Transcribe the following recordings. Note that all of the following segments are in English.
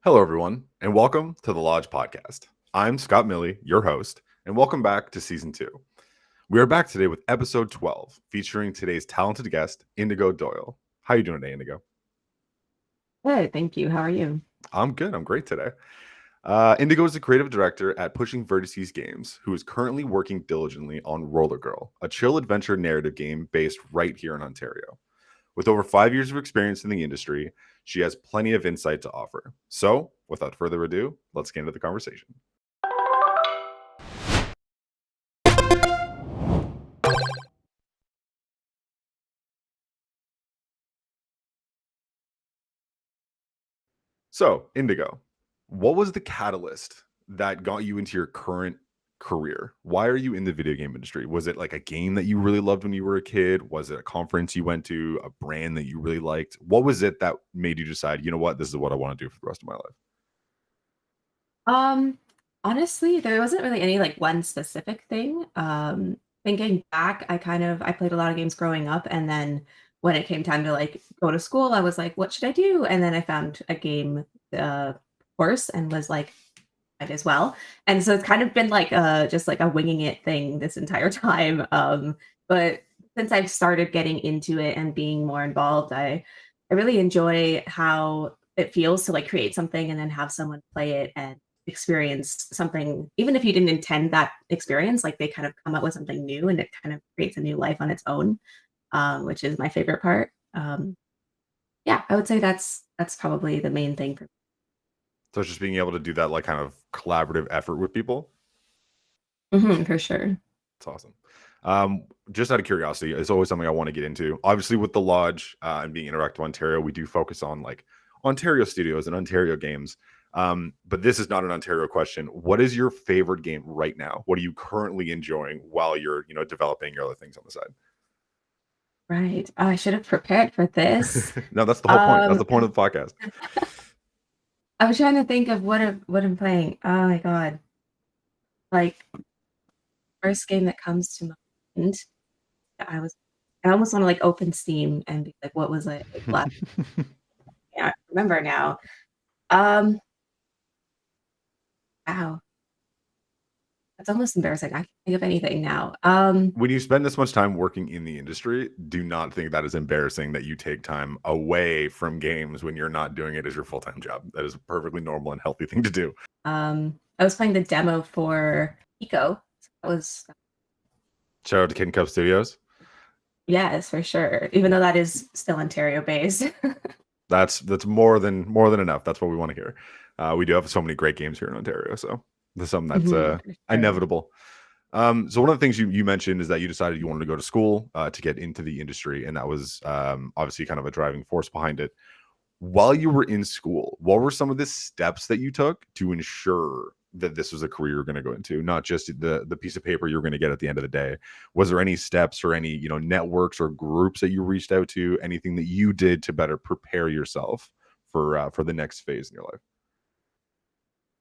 Hello, everyone, and welcome to the Lodge podcast. I'm Scott Milley, your host, and welcome back to season 2. We are back today with episode 12, featuring today's talented guest, Indigo Doyle. How are you doing today, Indigo? Good, thank you. How are you? I'm good. I'm great today. Indigo is the creative director at Pushing Vertices Games, who is currently working diligently on Roller Girl, a chill adventure narrative game based right here in Ontario. With over 5 years of experience in the industry, she has plenty of insight to offer. So, without further ado, let's get into the conversation. So, Indigo, what was the catalyst that got you into your current career? Why are you in the video game industry? Was it like a game that you really loved when you were a kid? Was it a conference you went to, a brand that you really liked? What was it that made you decide, you know what, this is what I want to do for the rest of my life? Um, Honestly, there wasn't really any like one specific thing. Thinking back, I played a lot of games growing up, and then when it came time to like go to school, I was like, what should I do? And then I found a game course and was like, might as well. And so it's kind of been like just like a winging it thing this entire time. But since I've started getting into it and being more involved, I really enjoy how it feels to like create something and then have someone play it and experience something, even if you didn't intend that experience, like they kind of come up with something new and it kind of creates a new life on its own, which is my favorite part. Yeah, I would say that's probably the main thing for So it's just being able to do that like kind of collaborative effort with people. for sure. It's awesome. Just out of curiosity, it's always something I want to get into. Obviously, with the Lodge and being Interactive Ontario, we do focus on like Ontario studios and Ontario games. But this is not an Ontario question. What is your favorite game right now? What are you currently enjoying while you're, developing your other things on the side? Right. Oh, I should have prepared for this. No, that's the whole point. That's Um, the point of the podcast. I was trying to think of what I'm playing. Oh my god. Like first game that comes to mind. I was I almost want to like open Steam and be like, what was it like last? Yeah, I remember now. Um, wow. That's almost embarrassing. I can't think of anything now. When you spend this much time working in the industry, do not think that is embarrassing that you take time away from games when you're not doing it as your full-time job. That is a perfectly normal and healthy thing to do. I was playing the demo for Eco. That was Shout out to Kid Cup Studios. yes, for sure. Even though that is still Ontario based. That's more than enough. That's what we want to hear. We do have so many great games here in Ontario, so there's something that's For sure. inevitable. So one of the things you mentioned is that you decided you wanted to go to school to get into the industry, and that was obviously kind of a driving force behind it. While you were in school, what were some of the steps that you took to ensure that this was a career you're going to go into, not just the piece of paper you're going to get at the end of the day? Was there any steps or any networks or groups that you reached out to, anything that you did to better prepare yourself for the next phase in your life?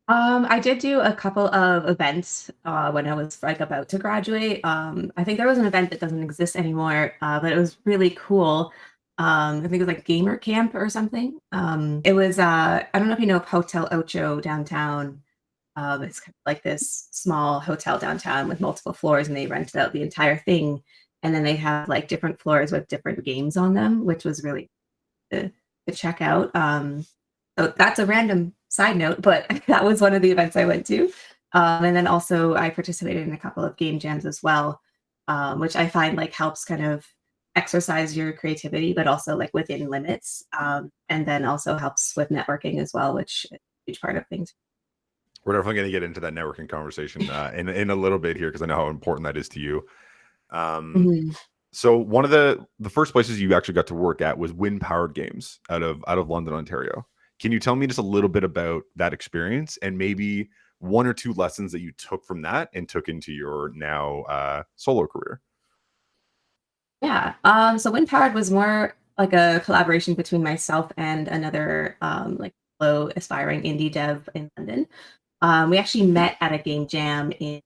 I did do a couple of events when I was like about to graduate. I think there was an event that doesn't exist anymore, but it was really cool. I think it was like Gamer Camp or something. It was I don't know if you know of Hotel Ocho downtown. It's kind of like this small hotel downtown with multiple floors, and they rented out the entire thing. And then they have like different floors with different games on them, which was really to, to check out. So that's a random side note, but that was one of the events I went to. And then also I participated in a couple of game jams as well, which I find like helps kind of exercise your creativity, but also like within limits. And then also helps with networking as well, which is a huge part of things. We're definitely going to get into that networking conversation in a little bit here because I know how important that is to you. Um, Mhm. so one of the first places you actually got to work at was Wind Powered Games out of London, Ontario. Can you tell me just a little bit about that experience and maybe one or two lessons that you took from that and took into your now solo career? Yeah. So Wind Powered was more like a collaboration between myself and another like low aspiring indie dev in London. We actually met at a game jam in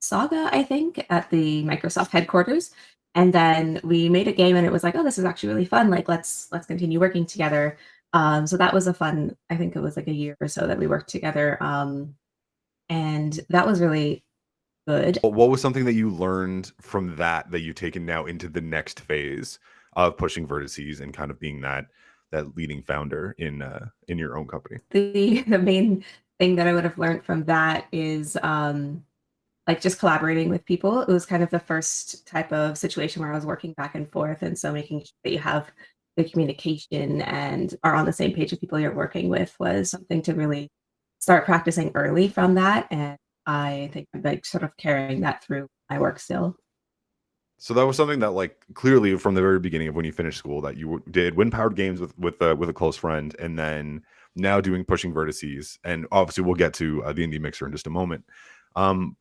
Saga, I think, at the Microsoft headquarters. And then we made a game and it was like, oh, this is actually really fun. Like let's continue working together. So that was a fun, I think it was like a year or so that we worked together. And that was really good. But what was something that you learned from that that you've taken now into the next phase of Pushing Vertices and kind of being that leading founder in your own company? The main thing that I would have learned from that is like just collaborating with people. It was kind of the first type of situation where I was working back and forth. And so making sure that you have good communication and are on the same page with people you're working with was something to really start practicing early from that. And I think I'm like sort of carrying that through my work still. So that was something that, like, clearly from the very beginning of when you finished school, that you did wind powered games with a close friend, and then now doing Pushing Vertices, and obviously we'll get to the indie mixer in just a moment. Um,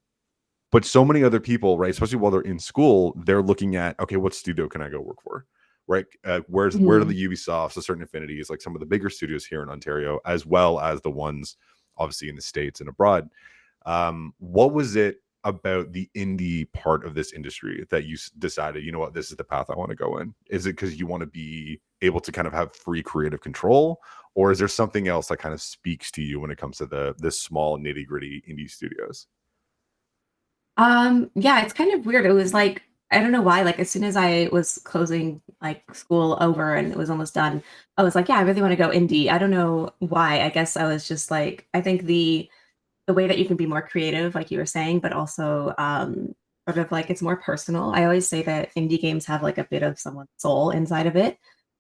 but so many other people, right, especially while they're in school, they're looking at, okay, what studio can I go work for, right? Where are Mhm. the Ubisofts, the certain affinities, like some of the bigger studios here in Ontario, as well as the ones obviously in the States and abroad. What was it about the indie part of this industry that you decided, you know what, this is the path I want to go in? Is it because you want to be able to kind of have free creative control, or is there something else that kind of speaks to you when it comes to this small nitty gritty indie studios? Yeah, it's kind of weird. It was like, I don't know why, like as soon as I was closing like school over and it was almost done, I was like, yeah, I really want to go indie. I don't know why. I guess I was just like, I think the way that you can be more creative, like you were saying, but also sort of like it's more personal. I always say that indie games have like a bit of someone's soul inside of it.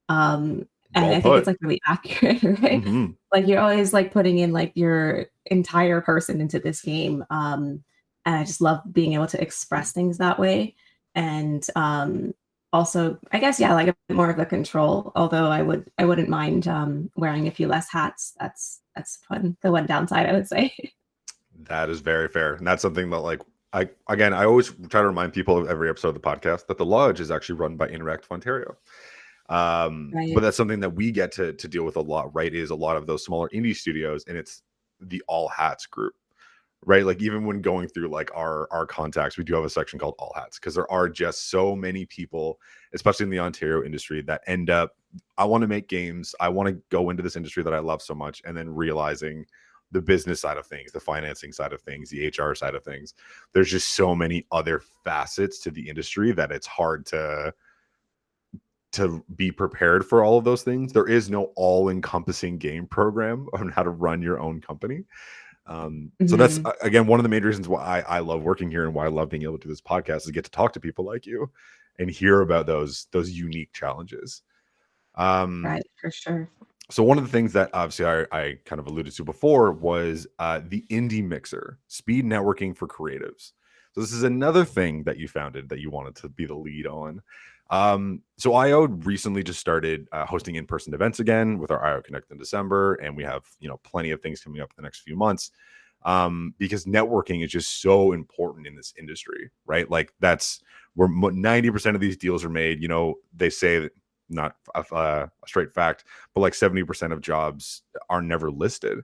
And Well I think it's put. like really accurate, right? Hmm. Like you're always like putting in like your entire person into this game. And I just love being able to express things that way. And also, I guess, yeah, like a bit more of the control, although I wouldn't mind wearing a few less hats. That's fun. The one downside I would say. That is very fair, and that's something that, like, I always try to remind people of every episode of the podcast that the Lodge is actually run by Interactive Ontario. But Right. that's something that we get to deal with a lot, right? Is a lot of those smaller indie studios, and it's the all hats group, right? Like, even when going through like our contacts, we do have a section called all hats because there are just so many people, especially in the Ontario industry, that end up, I want to make games, I want to go into this industry that I love so much, and then realizing the business side of things, the financing side of things, the HR side of things, there's just so many other facets to the industry that it's hard to be prepared for all of those things. There is no all-encompassing game program on how to run your own company. So that's Mhm. again one of the main reasons why I love working here and why I love being able to do this podcast is get to talk to people like you and hear about those unique challenges. Um, Right, for sure. so one of the things that obviously I kind of alluded to before was the indie mixer, speed networking for creatives. So this is another thing that you founded that you wanted to be the lead on. So IO recently just started hosting in-person events again with our IO Connect in December, and we have, you know, plenty of things coming up in the next few months, because networking is just so important in this industry, right? Like that's where 90% of these deals are made. You know, they say that, not a straight fact, but like 70% of jobs are never listed,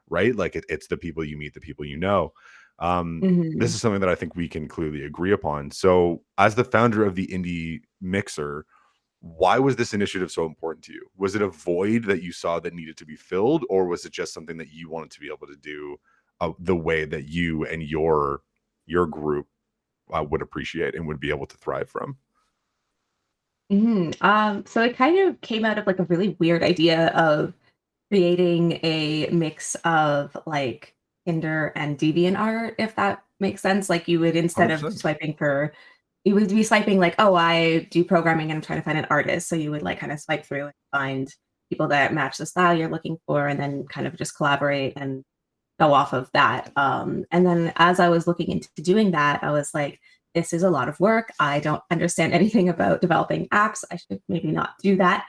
right? Like it's the people you meet, the people you know. This Mhm. is something that I think we can clearly agree upon. So, as the founder of the Indie Mixer, why was this initiative so important to you? Was it a void that you saw that needed to be filled, or was it just something that you wanted to be able to do the way that you and your group would appreciate and would be able to thrive from? Mhm. So it kind of came out of like a really weird idea of creating a mix of like Tinder and DeviantArt, if that makes sense. Like you would instead of 100%. swiping for, you would be swiping like, oh, I do programming and I'm trying to find an artist. So you would like kind of swipe through and find people that match the style you're looking for, and then kind of just collaborate and go off of that. And then as I was looking into doing that, I was like, this is a lot of work. I don't understand anything about developing apps. I should maybe not do that.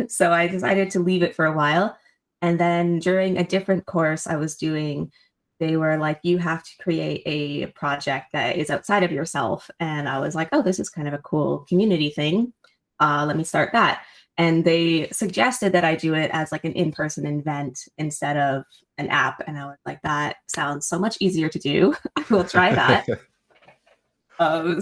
So I decided to leave it for a while. And then during a different course I was doing, they were like, you have to create a project that is outside of yourself. And I was like, oh, this is kind of a cool community thing. Let me start that. And they suggested that I do it as like an in-person event instead of an app. And I was like, that sounds so much easier to do. I will try that.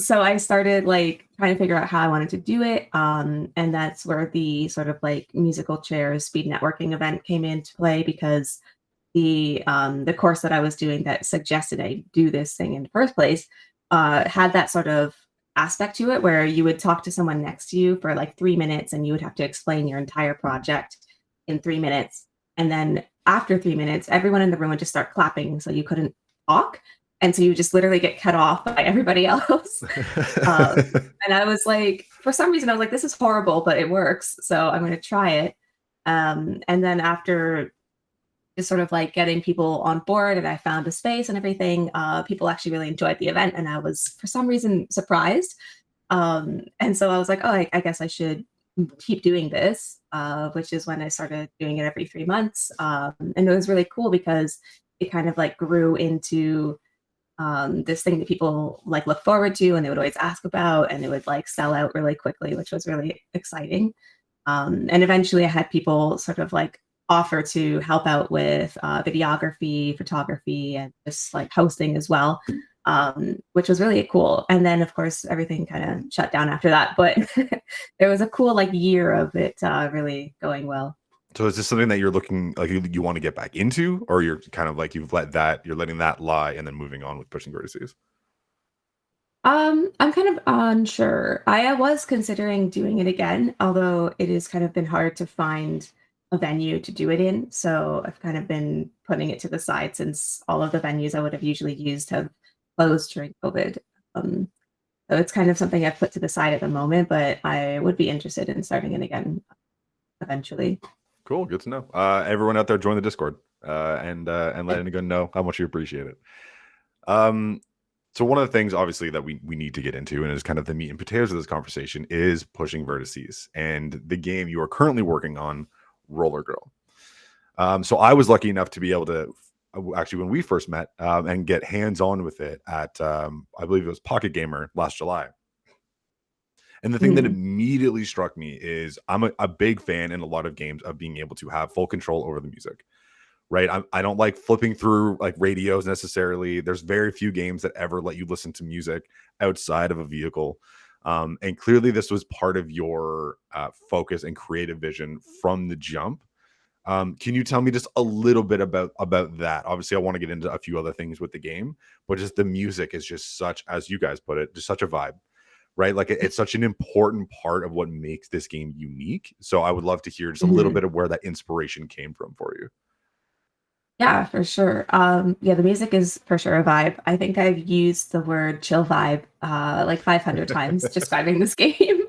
So I started like trying to figure out how I wanted to do it. And that's where the sort of like musical chairs speed networking event came into play because the course that I was doing that suggested I do this thing in the first place had that sort of aspect to it where you would talk to someone next to you for like 3 minutes and you would have to explain your entire project in 3 minutes. And then after 3 minutes, everyone in the room would just start clapping so you couldn't talk. And so you just literally get cut off by everybody else. Um, and I was like, for some reason, I was like, this is horrible, but it works. So I'm going to try it. And then after just sort of like getting people on board and I found a space and everything, people actually really enjoyed the event. And I was, for some reason, surprised. And so I was like, oh, I guess I should keep doing this, which is when I started doing it every 3 months. And it was really cool because it kind of like grew into this thing that people like look forward to and they would always ask about and it would like sell out really quickly, which was really exciting. And eventually I had people sort of like offer to help out with videography, photography, and just like hosting as well, which was really cool. And then, of course, everything kind of shut down after that. But there was a cool like year of it really going well. So is this something that you're looking like you want to get back into, or you're kind of like you're letting that lie and then moving on with pushing vertices? I'm kind of unsure. I was considering doing it again, although it has kind of been hard to find a venue to do it in. So I've kind of been putting it to the side since all of the venues I would have usually used have closed during COVID. Um, so it's kind of something I've put to the side at the moment, but I would be interested in starting it again eventually. Cool, good to know. Everyone out there, join the Discord and let Indigo know how much you appreciate it. Um, so one of the things, obviously, that we need to get into, and is kind of the meat and potatoes of this conversation, is pushing vertices and the game you are currently working on, Roller Girl. So I was lucky enough to be able to actually when we first met and get hands on with it at I believe it was Pocket Gamer last July. And the thing that Mhm. immediately struck me is I'm a big fan in a lot of games of being able to have full control over the music, right? I don't like flipping through like radios necessarily. There's very few games that ever let you listen to music outside of a vehicle. And clearly, this was part of your focus and creative vision from the jump. Can you tell me just a little bit about that? Obviously, I want to get into a few other things with the game, but just the music is just such, as you guys put it, just such a vibe, right? Like it's such an important part of what makes this game unique. So I would love to hear just a little Mhm. bit of where that inspiration came from for you. Yeah, for sure. Yeah, the music is for sure a vibe. I think I've used the word chill vibe like 500 times describing this game.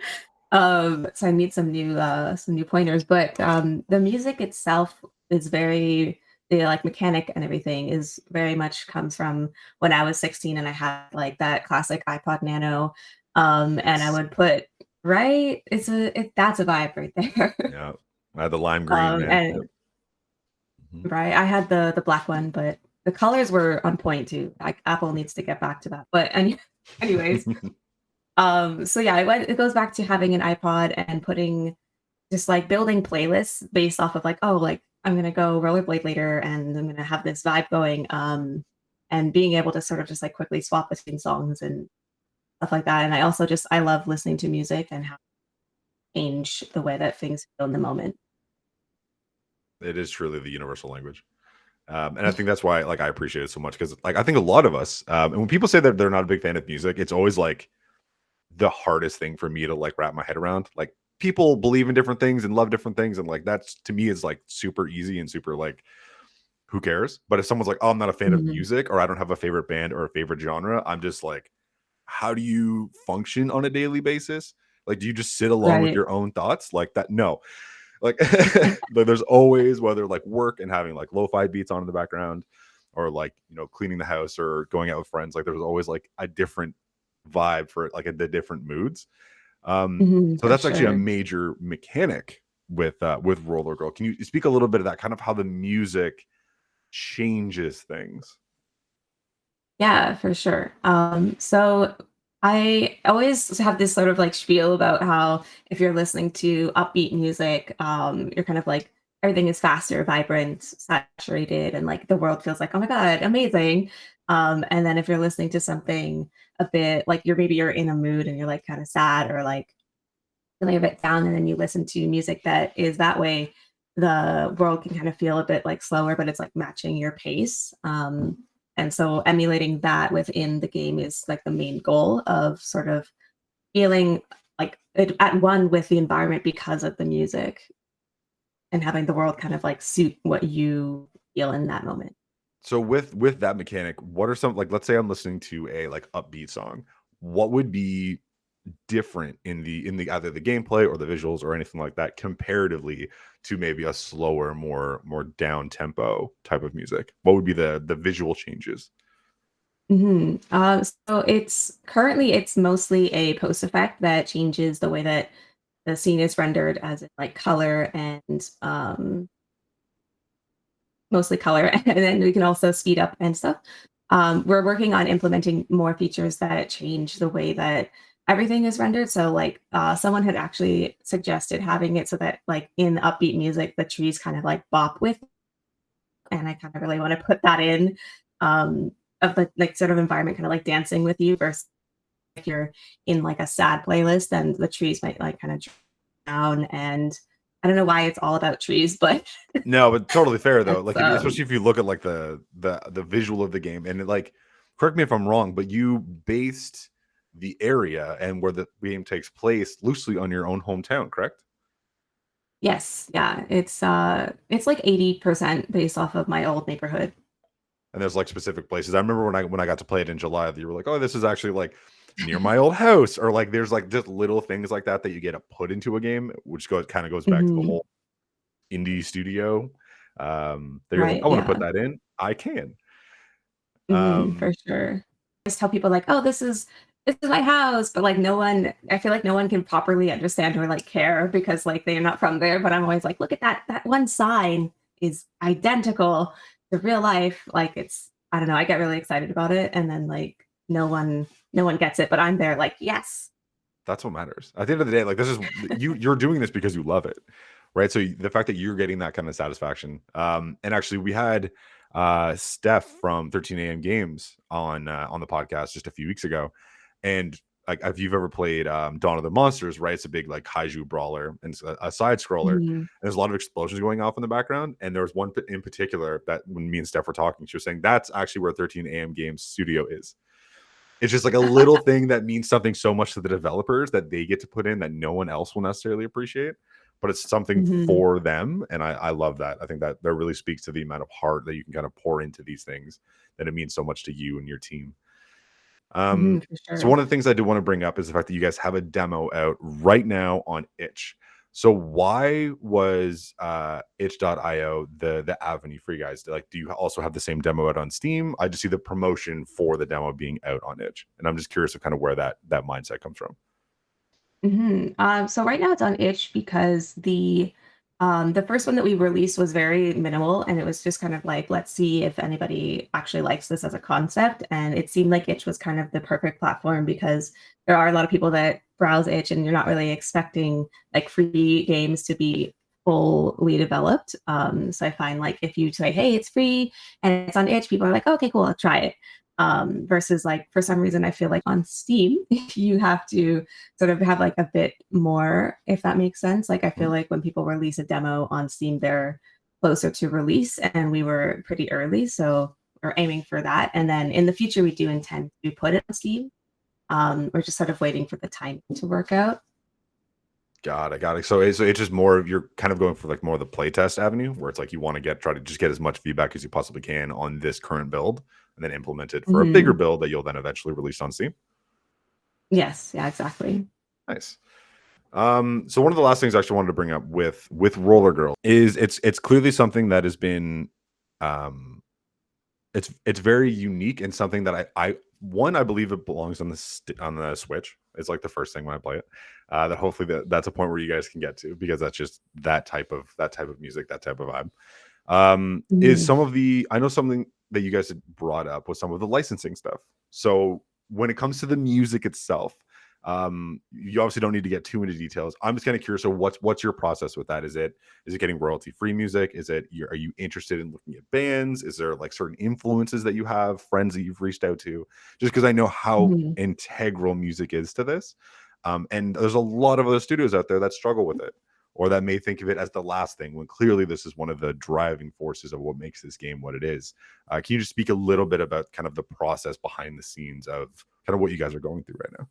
So I need some new pointers. But the music itself is very the like mechanic and everything is very much comes from when I was 16 and I had like that classic iPod Nano. And I Yes. would put right, that's a vibe right there. Yeah. I had the lime green, man. Yep. And Mhm. right, I had the black one, but the colors were on point too. Like, Apple needs to get back to that. But anyways, so yeah, it goes back to having an iPod and putting just, like, building playlists based off of, like, "Oh, like, I'm gonna go rollerblade later, and I'm gonna have this vibe going," and being able to sort of just, like, quickly swap between songs and stuff like that, and I also just I love listening to music and how it change the way that things feel in the moment. It is truly the universal language. And I think that's why like I appreciate it so much because like I think a lot of us and when people say that they're not a big fan of music, it's always like the hardest thing for me to like wrap my head around. Like people believe in different things and love different things, and like that's to me is like super easy and super like who cares? But if someone's like, "Oh, I'm not a fan of Mhm. music," or "I don't have a favorite band or a favorite genre," I'm just like, "How do you function on a daily basis? Like, do you just sit alone with Right. your own thoughts like that?" No, like, but there's always whether like work and having like lo-fi beats on in the background, or like cleaning the house or going out with friends. Like, there's always like a different vibe for like the different moods. Mhm, So for that's actually a sure. major mechanic with Roller Girl. Can you speak a little bit of that, kind of how the music changes things? Yeah, for sure. So I always have this sort of like spiel about how if you're listening to upbeat music, you're kind of like everything is faster, vibrant, saturated, and like the world feels like, oh my God, amazing. And then if you're listening to something a bit like you're in a mood and you're like kind of sad or like feeling a bit down, and then you listen to music that is that way, the world can kind of feel a bit like slower, but it's like matching your pace. And so emulating that within the game is like the main goal of sort of feeling like at one with the environment because of the music and having the world kind of like suit what you feel in that moment. So with that mechanic, what are some, like, let's say I'm listening to a like upbeat song, what would be different in the either the gameplay or the visuals or anything like that comparatively to maybe a slower, more down tempo type of music? What would be the visual changes? So it's mostly a post effect that changes the way that the scene is rendered, as in like color and mostly color, and then we can also speed up and stuff. We're working on implementing more features that change the way that everything is rendered. So, like, someone had actually suggested having it so that, like, in upbeat music, the trees kind of like bop with, and I kind of really want to put that in of the like sort of environment, kind of like dancing with you. Versus if you're in like a sad playlist, then the trees might like kind of down. And I don't know why it's all about trees, but No, but totally fair though. that's Like especially if you look at like the visual of the game and it, like, correct me if I'm wrong, but you based the area and where the game takes place loosely on your own hometown, correct? yes, yeah, it's like 80% based off of my old neighborhood. And there's like specific places. I remember when I got to play it in July, that you were like, "Oh, this is actually like near my old house," or like there's like just little things like that that you get to put into a game, which goes back to the Mhm. whole indie studio. That you're like, Right, "I want to put yeah. that in. I can." For Um, sure. I just tell people like, "Oh, this is my house," but, like, no one I feel like no one can properly understand or, like, care because, like, they're not from there, but I'm always like, "Look at that one sign is identical to real life." Like, it's I don't know, I get really excited about it, and then, like, no one gets it, but I'm there like, "Yes." that's what matters. At the end of the day, like, this is you're doing this because you love it, right? So the fact that you're getting that kind of satisfaction. And actually, we had Steph from 13 a.m. Games on the podcast just a few weeks ago, and like if you've ever played Dawn of the Monsters, right? It's a big like kaiju brawler and it's a side scroller. Mhm. There's a lot of explosions going off in the background, and there was one in particular that when me and Steph were talking, she was saying that's actually where 13 a.m. Games studio is. It's just like a little thing that means something so much to the developers that they get to put in that no one else will necessarily appreciate, but it's something Mhm. for them. And I love that. I think that that really speaks to the amount of heart that you can kind of pour into these things, that it means so much to you and your team. For So sure. one of the things I do want to bring up is the fact that you guys have a demo out right now on itch. So why was itch.io the avenue for you guys? Like, do you also have the same demo out on Steam? I just see the promotion for the demo being out on itch, and I'm just curious of kind of where that mindset comes from. So right now it's on itch because the first one that we released was very minimal, and it was just kind of like, let's see if anybody actually likes this as a concept. And it seemed like itch was kind of the perfect platform because there are a lot of people that browse itch and you're not really expecting like free games to be fully developed. So I find like if you say, hey, it's free and it's on itch, people are like, okay, cool, I'll try it. Versus like for some reason I feel like on Steam you have to sort of have like a bit more, if that makes sense. Like I feel Mhm. like when people release a demo on Steam, they're closer to release, and we were pretty early, so we're aiming for that. And then in the future, we do intend to put it on Steam. We're just sort of waiting for the time to work out. Got it. So it's just more of, you're kind of going for like more of the playtest avenue, where it's like you want to try to just get as much feedback as you possibly can on this current build, and then implement it for a bigger Mhm. build that you'll then eventually release on Steam. Yes, yeah, exactly. Nice. So one of the last things I actually wanted to bring up with Roller Girl is it's clearly something that has been um it's very unique and something that I believe it belongs on on the Switch. It's like the first thing when I play it. That hopefully that's a point where you guys can get to, because that's just that type of music, that type of vibe. Is Mhm. some of the I know something that you guys had brought up was some of the licensing stuff. So when it comes to the music itself, You obviously don't need to get too into details. I'm just kind of curious. So what's your process with that? Is it getting royalty free music? Are you interested in looking at bands? Is there like certain influences that you have, friends that you've reached out to? Just because I know how Mhm. integral music is to this. And there's a lot of other studios out there that struggle with it, or that may think of it as the last thing, when clearly this is one of the driving forces of what makes this game what it is. Can you just speak a little bit about kind of the process behind the scenes of kind of what you guys are going through right now?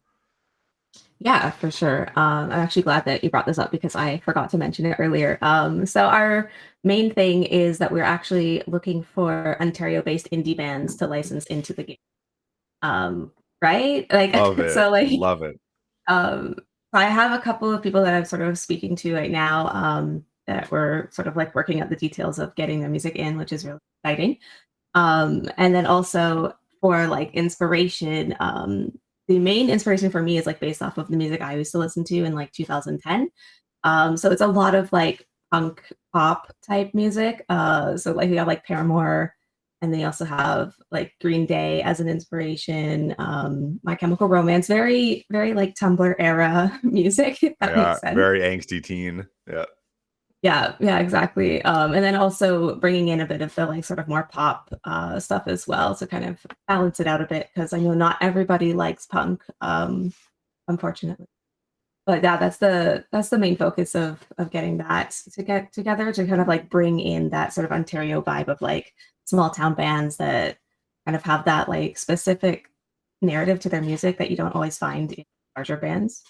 Yeah, for sure. I'm actually glad that you brought this up because I forgot to mention it earlier. So our main thing is that we're actually looking for Ontario-based indie bands to license into the game. Um, right? Like, Love it. so like, Love it. um, so I have a couple of people that I'm sort of speaking to right now, that we're sort of like working out the details of getting their music in, which is really exciting. And then also for like inspiration, the main inspiration for me is like based off of the music I used to listen to in like 2010. So it's a lot of like punk pop type music. So like we have like Paramore, and they also have like Green Day as an inspiration. My Chemical Romance, very very like Tumblr era music, if that Yeah, makes sense. very angsty teen. Yeah. Yeah, yeah, exactly. And then also bringing in a bit of the like sort of more pop stuff as well to kind of balance it out a bit because I know not everybody likes punk, unfortunately. But yeah, that's the main focus of getting that to get together to kind of like bring in that sort of Ontario vibe of like small town bands that kind of have that like specific narrative to their music that you don't always find in larger bands.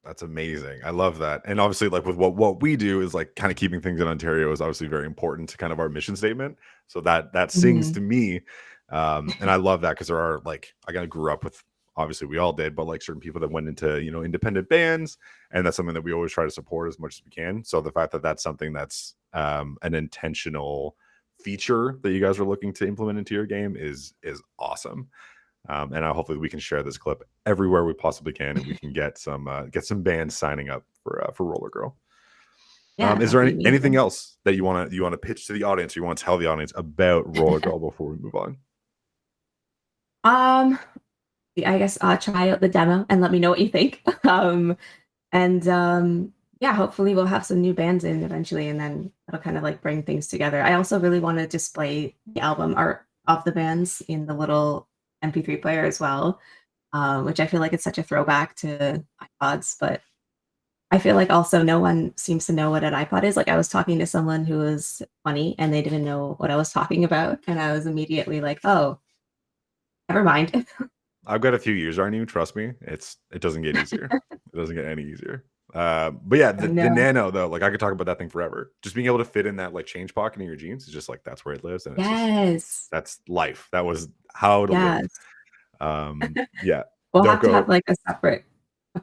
That's amazing. I love that. And obviously, like with what we do is like kind of keeping things in Ontario is obviously very important to kind of our mission statement. So that sings Mhm. to me. And I love that because there are like I kind of grew up with, obviously we all did, but like certain people that went into, independent bands, and that's something that we always try to support as much as we can. So the fact that that's something that's an intentional feature that you guys are looking to implement into your game is awesome. And hopefully we can share this clip everywhere we possibly can, and we can get some bands signing up for Roller Girl. Yeah, Is that'd there be anything amazing. else that you want to pitch to the audience, or you want to tell the audience about Roller Girl before we move on? Um, I guess, try out the demo and let me know what you think. And yeah, hopefully we'll have some new bands in eventually, and then that'll kind of like bring things together. I also really want to display the album art of the bands in the little MP3 player as well, which I feel like it's such a throwback to iPods, but I feel like also no one seems to know what an iPod is. Like I was talking to someone who was 20 and they didn't know what I was talking about, and I was immediately like, "Oh, never mind." I've got a few years on you. Trust me, it doesn't get easier. It doesn't get any easier. But yeah, I the know. Nano though, like I could talk about that thing forever. Just being able to fit in that like change pocket in your jeans is just like that's where it lives, and Yes. that's life. That was how to live. Yes. Yeah, We'll don't have to go. have, like, a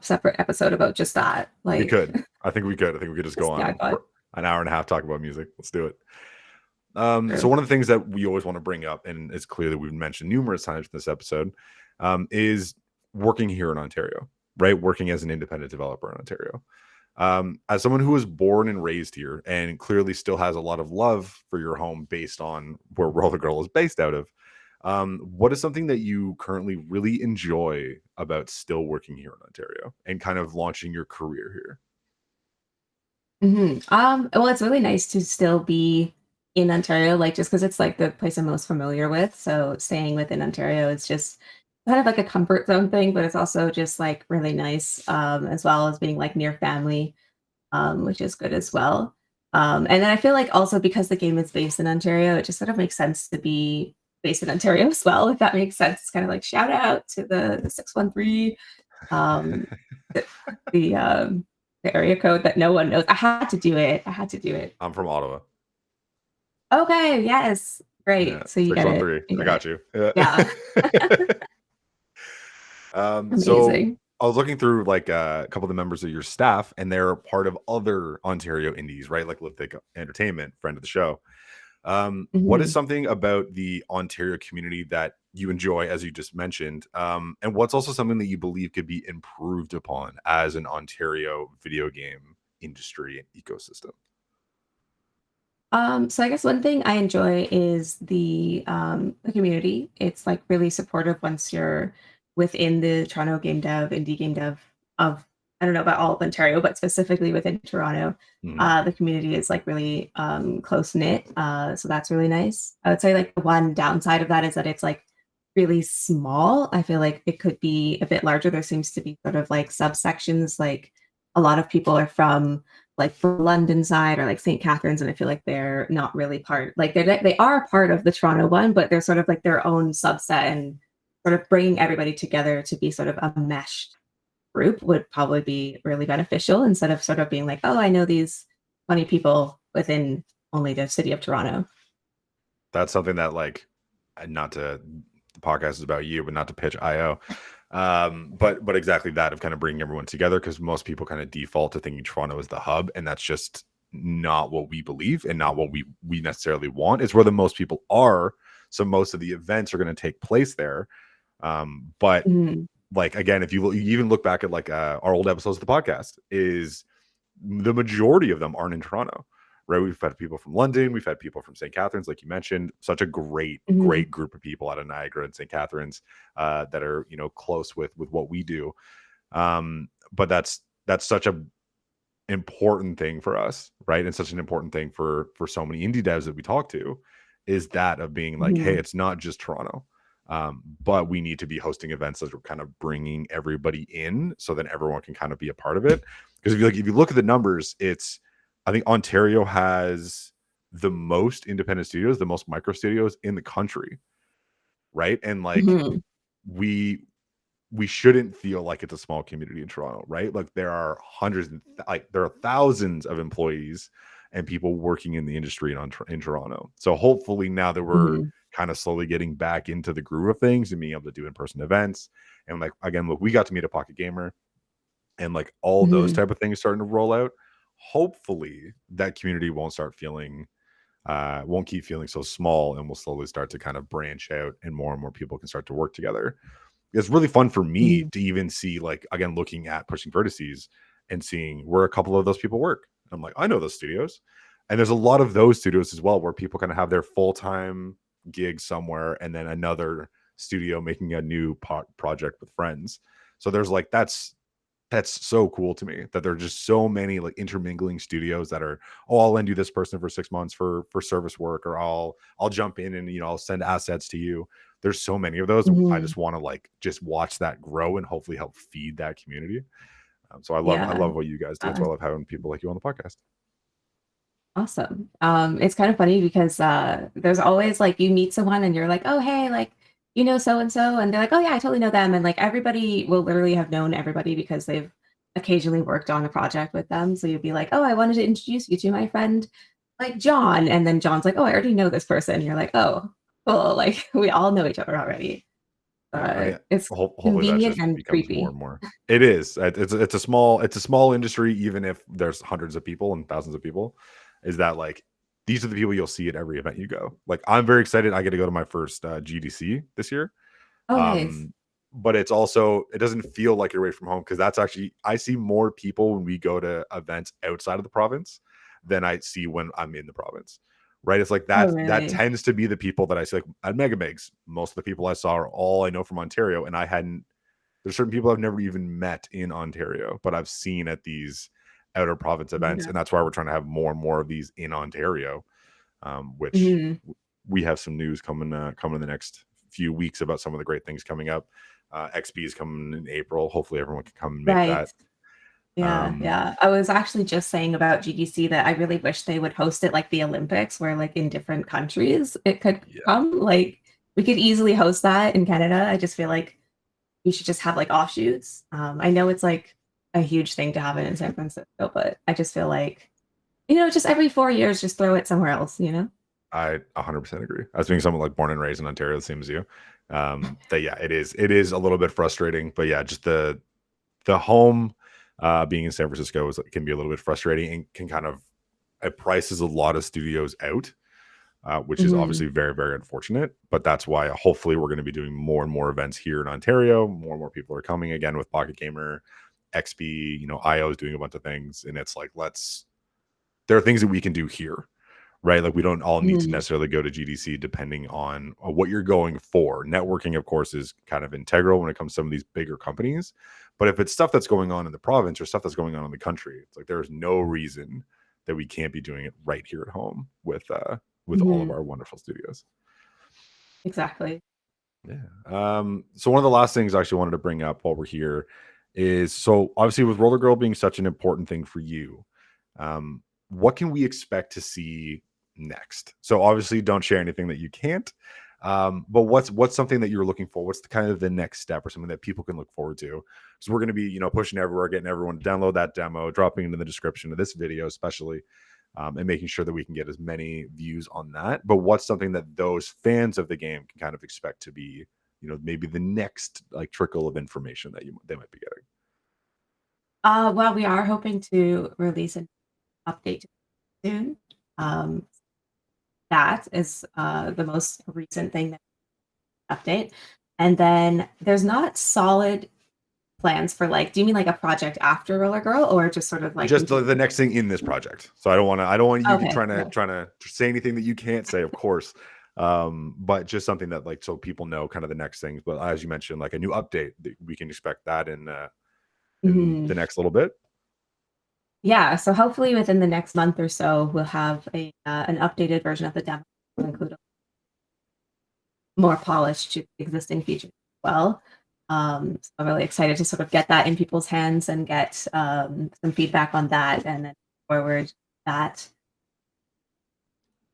separate episode about just that, We like, could. I think we could. I think we could just go just the on iPod. for an hour and a half talking about music. Let's do it. So True. one of the things that we always want to bring up, and it's clear that we've mentioned numerous times in this episode, is working here in Ontario, right? Working as an independent developer in Ontario. As someone who was born and raised here and clearly still has a lot of love for your home based on where Roller Girl is based out of, what is something that you currently really enjoy about still working here in Ontario and kind of launching your career here? Mhm. Well, it's really nice to still be in Ontario, like, just because it's, like, the place I'm most familiar with, so staying within Ontario is just kind of like a comfort zone thing, but it's also just, like, really nice, as well as being, like, near family, which is good as well. And then I feel like also because the game is based in Ontario, it just sort of makes sense to be based in Ontario as well, if that makes sense. It's kind of like shout out to the 613, um, the the, um, the area code that no one knows. I had to do it. I had to do it. I'm from Ottawa. Okay, yes. Yeah, Great. So you get it. 613. You I get it. got you. Yeah. Yeah. So Amazing. I was looking through like a couple of the members of your staff, and they're part of other Ontario indies, right? Like Lithic Entertainment, friend of the show. What is Mhm. something about the Ontario community that you enjoy, as you just mentioned? And what's also something that you believe could be improved upon as an Ontario video game industry and ecosystem? So I guess one thing I enjoy is the community. It's like really supportive once you're within the Toronto game dev, indie game dev of, I don't know about all of Ontario, but specifically within Toronto, Mhm. the community is like really close knit. So that's really nice. I would say like the one downside of that is that it's like really small. I feel like it could be a bit larger. There seems to be sort of like subsections. Like a lot of people are from like the London side or like St. Catharines, and I feel like they're not really part. Like they are part of the Toronto one, but they're sort of like their own subset, and sort of bringing everybody together to be sort of a meshed group would probably be really beneficial instead of sort of being like, oh, I know these 20 people within only the city of Toronto. That's something that like, not to, the podcast is about you, but not to pitch IO. But exactly that, of kind of bringing everyone together, because most people kind of default to thinking Toronto is the hub, and that's just not what we believe and not what we necessarily want. It's where the most people are, so most of the events are going to take place there. But Mhm, like, again, if you even look back at like our old episodes of the podcast, is the majority of them aren't in Toronto, right? We've had people from London, we've had people from St. Catharines, like you mentioned, such a mhm, great group of people out of Niagara and St. Catharines, that are, close with what we do. But that's such a important thing for us, right? And such an important thing for so many indie devs that we talk to, is that of being like, hey, mhm, it's not just Toronto. But we need to be hosting events that are kind of bringing everybody in, so then everyone can kind of be a part of it. Because if you look at the numbers, it's, I think Ontario has the most independent studios, the most micro studios in the country, right? And like, mhm, we we shouldn't feel like it's a small community in Toronto, right? Like there are hundreds, like there are thousands of employees and people working in the industry in Toronto. So hopefully now that we're mhm, kind of slowly getting back into the groove of things and being able to do in-person events, and like, again, look, we got to meet a Pocket Gamer, and like all those mhm. type of things starting to roll out. Hopefully that community won't keep feeling so small, and will slowly start to kind of branch out, and more people can start to work together. It's really fun for me Mhm, to even see, like, again, looking at Pushing Vertices and seeing where a couple of those people work. I'm like, I know those studios. And there's a lot of those studios as well, where people kind of have their full-time gig somewhere, and then another studio making a new project with friends. So there's like, that's so cool to me that there are just so many like intermingling studios that are, oh, I'll lend you this person for 6 months for service work, or I'll jump in and, I'll send assets to you. There's so many of those. I mhm. just want to like just watch that grow and hopefully help feed that community. So I Yeah. love what you guys do. That's Uh, why I love having people like you on the podcast. Awesome. It's kind of funny because there's always like you meet someone and you're like, oh hey, like you know so and so, and they're like, oh yeah, I totally know them, and like everybody will literally have known everybody because they've occasionally worked on a project with them. So you'd be like, oh, I wanted to introduce you to my friend, like John, and then John's like, oh, I already know this person. And you're like, oh, cool, like we all know each other already. Yeah, I mean, It's hopefully that convenient just and becomes more creepy. and more. It is. It's a small industry, even if there's hundreds of people and thousands of people. Is that like, these are the people you'll see at every event you go. Like, I'm very excited. I get to go to my first GDC this year. Oh, nice. Um, but it's also, it doesn't feel like you're away from home, because that's actually, I see more people when we go to events outside of the province than I see when I'm in the province. Right? It's like Oh, that really? tends to be the people that I see like at Mega Megs. Most of the people I saw are all I know from Ontario, and I hadn't. There's certain people I've never even met in Ontario, but I've seen at these outer province Oh my events, and God. that's why we're trying to have more and more of these in Ontario. Which Mhm. we have some news coming in the next few weeks about some of the great things coming up. XP is coming in April. Hopefully, everyone can come and make Right. that. Yeah, Um, yeah. I was actually just saying about GDC that I really wish they would host it like the Olympics, where like in different countries it could yeah, come. Like we could easily host that in Canada. I just feel like we should just have like offshoots. I know it's like a huge thing to have it in San Francisco, but I just feel like, just every 4 years, just throw it somewhere else, you know? I 100% agree. As being someone like born and raised in Ontario, the same as you, that yeah, it is a little bit frustrating, but yeah, just the home, being in San Francisco can be a little bit frustrating, and can kind of, it prices a lot of studios out, which is Mhm. obviously very, very unfortunate. But that's why hopefully we're going to be doing more and more events here in Ontario. More and more people are coming again with Pocket Gamer, XP, IO is doing a bunch of things. And it's like, there are things that we can do here, right? Like we don't all need to Mhm. necessarily go to GDC depending on what you're going for. Networking, of course, is kind of integral when it comes to some of these bigger companies. But if it's stuff that's going on in the province or stuff that's going on in the country, it's like there's no reason that we can't be doing it right here at home with all of Mhm. our wonderful studios. Exactly. Yeah. So one of the last things I actually wanted to bring up while we're here is, so obviously with Roller Girl being such an important thing for you, um, what can we expect to see next? So obviously don't share anything that you can't. But what's something that you're looking for? What's the kind of the next step or something that people can look forward to? So we're going to be, pushing everywhere, getting everyone to download that demo, dropping it in the description of this video, especially, and making sure that we can get as many views on that. But what's something that those fans of the game can kind of expect to be, maybe the next like trickle of information that they might be getting? Well, we are hoping to release an update soon. Um, that is the most recent thing that update. And then there's not solid plans for like, do you mean like a project after Roller Girl or just sort of like Just continue? the next thing in this project. So I don't want you to Okay. trying to say anything that you can't say, of course. But just something that, like, so people know kind of the next things. But as you mentioned, like a new update, that we can expect that in Mhm. the next little bit. Yeah. So hopefully within the next month or so, we'll have an updated version of the demo to include a more polished to existing features as well. So I'm really excited to sort of get that in people's hands and get some feedback on that and then forward that.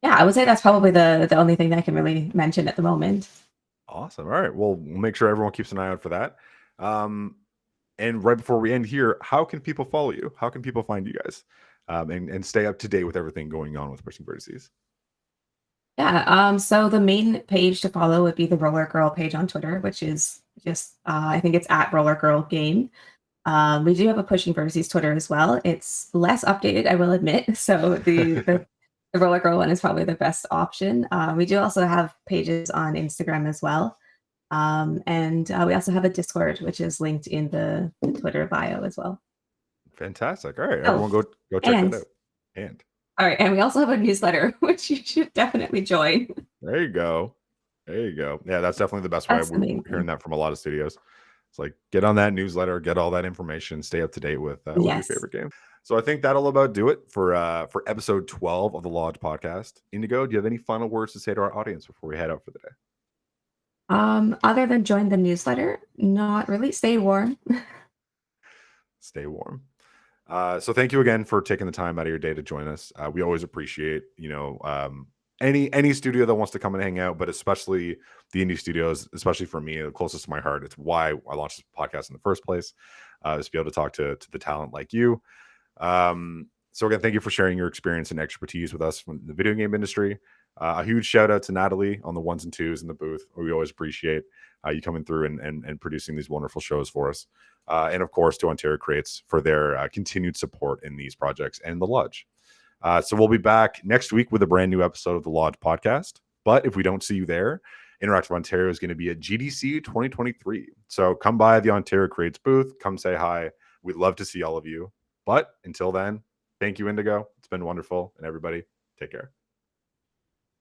Yeah, I would say that's probably the only thing that I can really mention at the moment. Awesome. All right. Well, we'll make sure everyone keeps an eye out for that. Um, and right before we end here, how can people follow you? How can people find you guys? And stay up to date with everything going on with Pushing Vertices? Yeah, so the main page to follow would be the Roller Girl page on Twitter, which is just I think it's at Roller Girl Game. We do have a Pushing Versus Twitter as well. It's less updated, I will admit. So the Roller Girl one is probably the best option. We do also have pages on Instagram as well. And we also have a Discord, which is linked in the Twitter bio as well. Fantastic. All right. Oh, Everyone go check that and out. And all right, and we also have a newsletter, which you should definitely join. there you go. There you go. Yeah, that's definitely the best way. That's the We're main hearing thing. that from a lot of studios. It's like, get on that newsletter, get all that information, stay up to date with your Yes. favorite game. So I think that'll about do it for episode 12 of the Lodge podcast. Indigo, do you have any final words to say to our audience before we head out for the day? Other than join the newsletter, not really. Stay warm. Stay warm. So thank you again for taking the time out of your day to join us. We always appreciate, any studio that wants to come and hang out, but especially the indie studios, especially for me, the closest to my heart. It's why I launched this podcast in the first place, is to be able to talk to the talent like you. So again, thank you for sharing your experience and expertise with us from the video game industry. A huge shout out to Natalie on the ones and twos in the booth. We always appreciate you coming through and producing these wonderful shows for us. And of course, to Ontario Creates for their continued support in these projects and the Lodge. So we'll be back next week with a brand new episode of the Lodge podcast. But if we don't see you there, Interactive Ontario is going to be at GDC 2023. So come by the Ontario Creates booth, come say hi. We'd love to see all of you. But until then, thank you, Indigo. It's been wonderful. And everybody, take care.